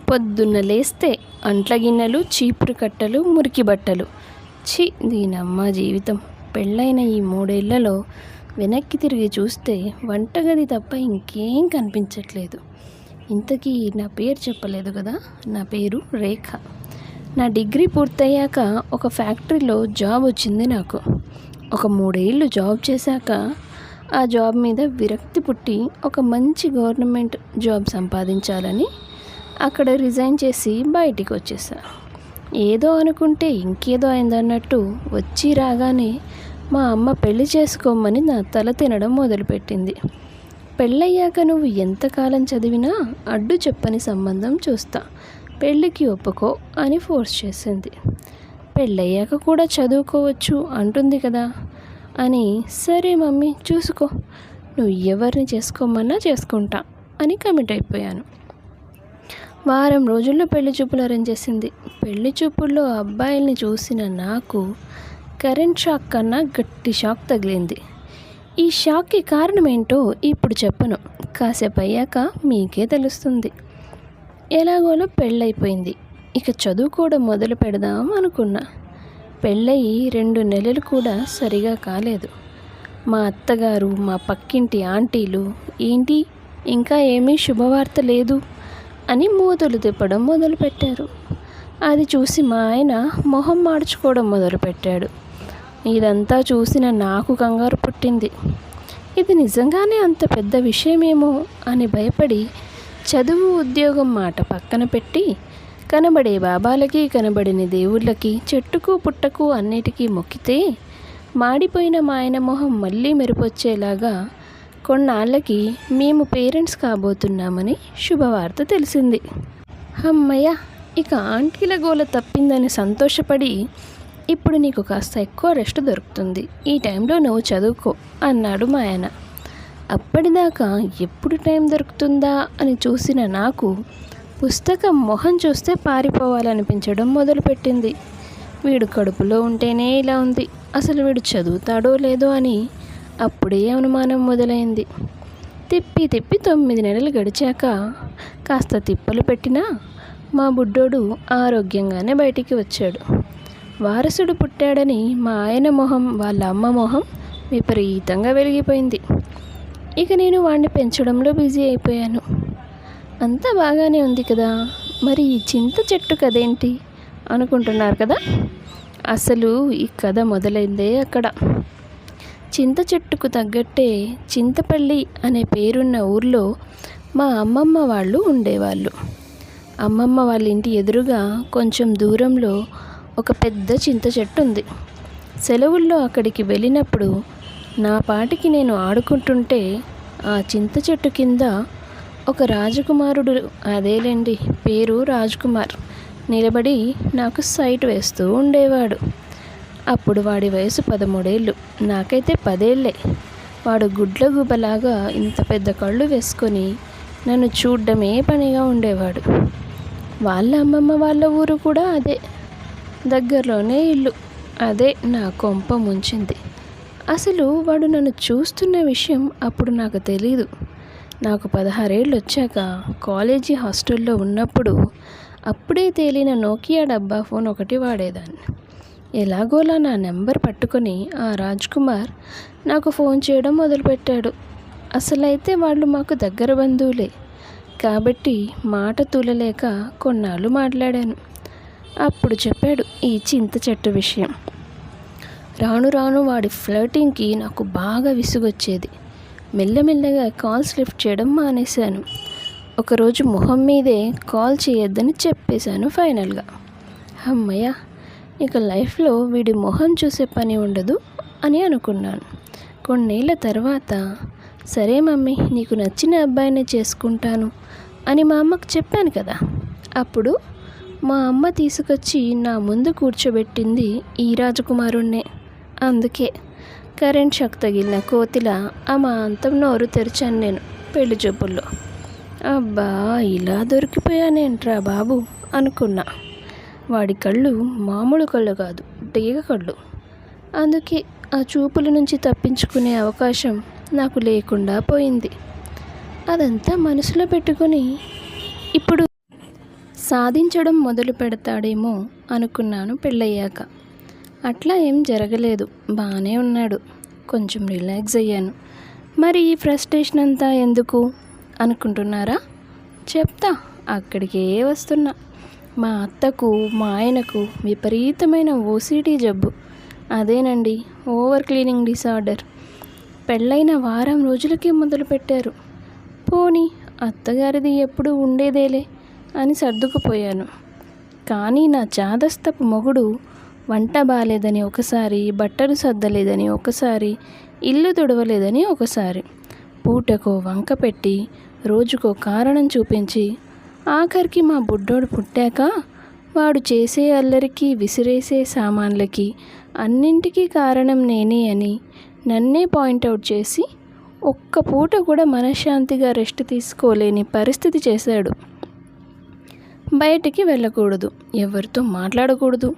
పొద్దున్న లేస్తే అంట్ల గిన్నెలు, చీపురు కట్టలు, మురికి బట్టలు. ఛీ, దీనమ్మ జీవితం. పెళ్ళైన ఈ 3 ఏళ్లలో వెనక్కి తిరిగి చూస్తే వంటగది తప్ప ఇంకేం కనిపించట్లేదు. ఇంతకీ నా పేరు చెప్పలేదు కదా. నా పేరు రేఖ. నా డిగ్రీ పూర్తయ్యాక ఒక ఫ్యాక్టరీలో జాబ్ వచ్చింది నాకు. ఒక 3 ఏళ్ళు జాబ్ చేశాక ఆ జాబ్ మీద విరక్తి పుట్టి ఒక మంచి గవర్నమెంట్ జాబ్ సంపాదించాలని అక్కడ రిజైన్ చేసి బయటికి వచ్చేసా. ఏదో అనుకుంటే ఇంకేదో అయిందన్నట్టు వచ్చి రాగానే మా అమ్మ పెళ్లి చేసుకోమని నా తల తినడం మొదలుపెట్టింది. పెళ్ళయ్యాక నువ్వు ఎంతకాలం చదివినా అడ్డు చెప్పని సంబంధం చూస్తా, పెళ్ళికి ఒప్పుకో అని ఫోర్స్ చేసింది. పెళ్ళయ్యాక కూడా చదువుకోవచ్చు అంటుంది కదా అని, సరే మమ్మీ చూసుకో, నువ్వు ఎవరిని చేసుకోమన్నా చేసుకుంటా అని కమిట్ అయిపోయాను. వారం రోజుల్లో పెళ్లి చూపులు అరేంజ్ చేసింది. పెళ్లి చూపుల్లో అబ్బాయిల్ని చూసిన నాకు కరెంట్ షాక్ కన్నా గట్టి షాక్ తగిలింది. ఈ షాక్కి కారణం ఏంటో ఇప్పుడు చెప్పను, కాసేపు అయ్యాక మీకే తెలుస్తుంది. ఎలాగోలో పెళ్ళైపోయింది. ఇక చదువుకోవడం మొదలు పెడదాం అనుకున్నా. పెళ్ళయి 2 నెలలు కూడా సరిగా కాలేదు. మా అత్తగారు, మా పక్కింటి ఆంటీలు ఏంటి ఇంకా ఏమీ శుభవార్త లేదు అని మూతులు తిప్పడం మొదలుపెట్టారు. అది చూసి మా ఆయన మొహం మార్చుకోవడం మొదలుపెట్టాడు. ఇదంతా చూసిన నాకు కంగారు పుట్టింది. ఇది నిజంగానే అంత పెద్ద విషయమేమో అని భయపడి చదువు, ఉద్యోగం మాట పక్కన పెట్టి కనబడే బాబాలకి, కనబడిన దేవుళ్ళకి, చెట్టుకు పుట్టకు అన్నిటికీ మొక్కితే మాడిపోయిన మా ఆయన మొహం మళ్ళీ మెరుపొచ్చేలాగా కొన్నాళ్ళకి మేము పేరెంట్స్ కాబోతున్నామని శుభవార్త తెలిసింది. అమ్మయ్య, ఇక ఆంటీల గోల తప్పిందని సంతోషపడి, ఇప్పుడు నీకు కాస్త ఎక్కువ రెస్ట్ దొరుకుతుంది, ఈ టైంలో నువ్వు చదువుకో అన్నాడు మా ఆయన. అప్పటిదాకా ఎప్పుడు టైం దొరుకుతుందా అని చూసిన నాకు పుస్తకం మొహం చూస్తే పారిపోవాలనిపించడం మొదలుపెట్టింది. వీడు కడుపులో ఉంటేనే ఇలా ఉంది, అసలు వీడు చదువుతాడో లేదో అని అప్పుడే అనుమానం మొదలైంది. తిప్పి 9 నెలలు గడిచాక కాస్త తిప్పలు పెట్టినా మా బుడ్డోడు ఆరోగ్యంగానే బయటికి వచ్చాడు. వారసుడు పుట్టాడని మా ఆయన మొహం, వాళ్ళ అమ్మ మొహం విపరీతంగా వెలిగిపోయింది. ఇక నేను వాడిని పెంచడంలో బిజీ అయిపోయాను. అంతా బాగానే ఉంది కదా, మరి ఈ చింత చెట్టు కదేంటి అనుకుంటున్నారు కదా. అసలు ఈ కథ మొదలైందే అక్కడ. చింత చెట్టుకు తగ్గట్టే చింతపల్లి అనే పేరున్న ఊర్లో మా అమ్మమ్మ వాళ్ళు ఉండేవాళ్ళు. అమ్మమ్మ వాళ్ళ ఇంటి ఎదురుగా కొంచెం దూరంలో ఒక పెద్ద చింత చెట్టు ఉంది. సెలవుల్లో అక్కడికి వెళ్ళినప్పుడు నా పాటికి నేను ఆడుకుంటుంటే ఆ చింత చెట్టు కింద ఒక రాజకుమారుడు, అదేలేండి పేరు రాజ్కుమార్, నిలబడి నాకు సైట్ వేస్తూ ఉండేవాడు. అప్పుడు వాడి వయసు 13 ఏళ్ళు, నాకైతే 10 ఏళ్ళే. వాడు గుడ్ల గుబలాగా ఇంత పెద్ద కళ్ళు వేసుకొని నన్ను చూడ్డమే పనిగా ఉండేవాడు. వాళ్ళ అమ్మమ్మ వాళ్ళ ఊరు కూడా అదే, దగ్గరలోనే ఇల్లు. అదే నా కొంప ముంచింది. అసలు వాడు నన్ను చూస్తున్న విషయం అప్పుడు నాకు తెలీదు. నాకు 16 ఏళ్ళు వచ్చాక కాలేజీ హాస్టల్లో ఉన్నప్పుడు అప్పుడే తేలిన నోకియా డబ్బా ఫోన్ ఒకటి వాడేదాన్ని. ఎలాగోలా నా నెంబర్ పట్టుకొని ఆ రాజ్కుమార్ నాకు ఫోన్ చేయడం మొదలుపెట్టాడు. అసలైతే వాళ్ళు మాకు దగ్గర బంధువులే కాబట్టి మాట తూలలేక కొన్నాళ్ళు మాట్లాడాను. అప్పుడు చెప్పాడు ఈ చింత చెట్టు విషయం. రాను రాను వాడి ఫ్లర్టింగ్కి నాకు బాగా విసుగొచ్చేది. మెల్లమెల్లగా కాల్స్ లిఫ్ట్ చేయడం మానేశాను. ఒకరోజు మొహం మీదే కాల్ చేయొద్దని చెప్పేశాను ఫైనల్గా. అమ్మయ్య, ఇక లైఫ్లో వీడి మొహం చూసే పని ఉండదు అని అనుకున్నాను. కొన్నేళ్ల తర్వాత, సరే మమ్మీ నీకు నచ్చిన అబ్బాయినే చేసుకుంటాను అని మా అమ్మకు చెప్పాను కదా. అప్పుడు మా అమ్మ తీసుకొచ్చి నా ముందు కూర్చోబెట్టింది ఈ రాజకుమారుణ్ణే. అందుకే కరెంట్ షాక్ తగిలిన కోతిలా అమాంతం నోరు తెరిచాను నేను పెళ్లి చూపుల్లో. అబ్బా, ఇలా దొరికిపోయానేంట్రా బాబు అనుకున్నా. వాడి కళ్ళు మామూలు కళ్ళు కాదు, డేగ కళ్ళు. అందుకే ఆ చూపుల నుంచి తప్పించుకునే అవకాశం నాకు లేకుండా పోయింది. అదంతా మనసులో పెట్టుకొని ఇప్పుడు సాధించడం మొదలు పెడతాడేమో అనుకున్నాను పెళ్ళయ్యాక. అట్లా ఏం జరగలేదు, బాగానే ఉన్నాడు. కొంచెం రిలాక్స్ అయ్యాను. మరి ఈ ఫ్రస్ట్రేషన్ అంతా ఎందుకు అనుకుంటున్నారా? చెప్తా, అక్కడికే వస్తున్నా. మా అత్తకు మా ఆయనకు విపరీతమైన ఓసిడి జబ్బు. అదేనండి, ఓవర్ క్లీనింగ్ డిసార్డర్. పెళ్ళైన వారం రోజులకే మొదలుపెట్టారు. పోనీ అత్తగారిది ఎప్పుడు ఉండేదేలే అని సర్దుకుపోయాను. కానీ నా చాదస్తపు మొగుడు వంట బాలేదని ఒకసారి, బట్టలు సర్దలేదని ఒకసారి, ఇల్లు తుడవలేదని ఒకసారి, పూటకో వంక పెట్టి రోజుకో కారణం చూపించి, ఆఖరికి మా బుడ్డోడు పుట్టాక వాడు చేసే అల్లరికి, విసిరేసే సామాన్లకి అన్నింటికీ కారణం నేనే అని నన్నే పాయింట్అవుట్ చేసి ఒక్క పూట కూడా మనశ్శాంతిగా రెస్ట్ తీసుకోలేని పరిస్థితి చేశాడు. బయటికి వెళ్ళకూడదు, ఎవరితో మాట్లాడకూడదు,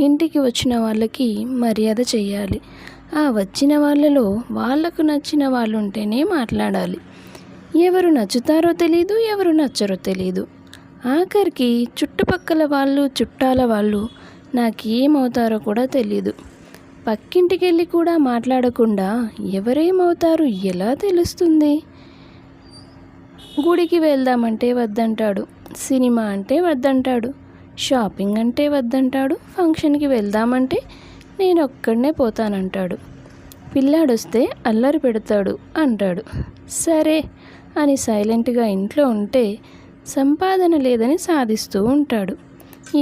ఇంటికి వచ్చిన వాళ్ళకి మర్యాద చేయాలి, ఆ వచ్చిన వాళ్ళలో వాళ్లకు నచ్చిన వాళ్ళు ఉంటేనే మాట్లాడాలి. ఎవరు నచ్చుతారో తెలీదు, ఎవరు నచ్చరో తెలీదు. ఆఖరికి చుట్టుపక్కల వాళ్ళు, చుట్టాల వాళ్ళు నాకేమవుతారో కూడా తెలీదు. పక్కింటికి వెళ్ళి కూడా మాట్లాడకుండా ఎవరేమవుతారు ఎలా తెలుస్తుంది? గుడికి వెళ్దామంటే వద్దంటాడు, సినిమా అంటే వద్దంటాడు, షాపింగ్ అంటే వద్దంటాడు, ఫంక్షన్కి వెళ్దామంటే నేను ఒక్కడనే పోతానంటాడు, పిల్లాడొస్తే అల్లరి పెడతాడు అంటాడు. సరే అని సైలెంట్గా ఇంట్లో ఉంటే సంపాదన లేదని సాధిస్తూ ఉంటాడు.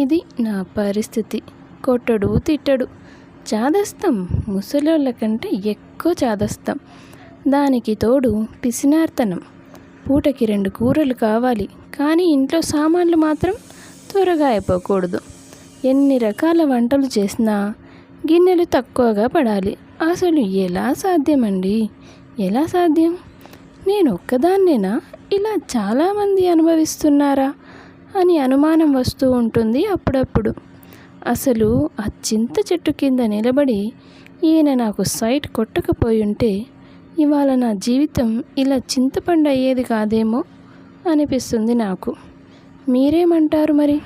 ఇది నా పరిస్థితి. కొట్టడు, తిట్టడు. చాదస్తం ముసలోళ్ళ కంటే ఎక్కువ చాదస్తం. దానికి తోడు పిసినార్తనం. పూటకి 2 కూరలు కావాలి, కానీ ఇంట్లో సామాన్లు మాత్రం త్వరగా అయిపోకూడదు. ఎన్ని రకాల వంటలు చేసినా గిన్నెలు తక్కువగా పడాలి. అసలు ఎలా సాధ్యమండి? ఎలా సాధ్యం? నేను ఒక్కదాన్నేనా ఇలా చాలామంది అనుభవిస్తున్నారా అని అనుమానం వస్తూ ఉంటుంది అప్పుడప్పుడు. అసలు ఆ చింత చెట్టు కింద నిలబడి ఈయన నాకు సైట్ కొట్టకపోయి ఉంటే ఇవాళ నా జీవితం ఇలా చింతపండు అయ్యేది కాదేమో అనిపిస్తుంది నాకు. మీరేమంటారు మరి?